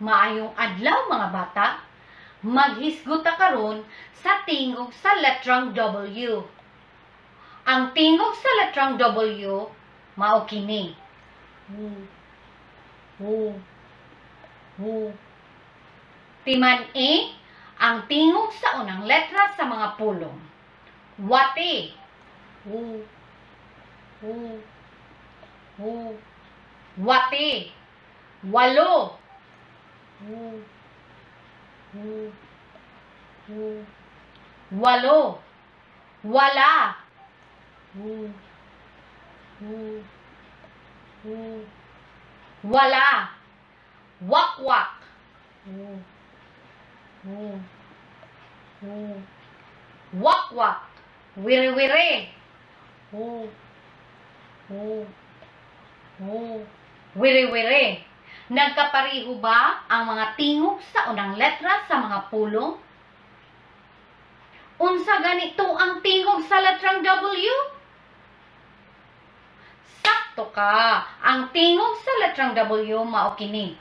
Maayong adlaw mga bata, maghisguta karon sa tingog sa letrang W. Ang tingog sa letrang W mao kini. Timan-i ang tingog sa unang letra sa mga pulong. Wati. Wati. Walo. Walo. Wala. Wala. Wakwak. Wakwak. Wiri-wiri. Wiri-wiri. Nagkapariho ba ang mga tingog sa unang letra sa mga pulong? Unsa ganito ang tingog sa letrang W? Sakto ka. Ang tingog sa letrang W mao kini.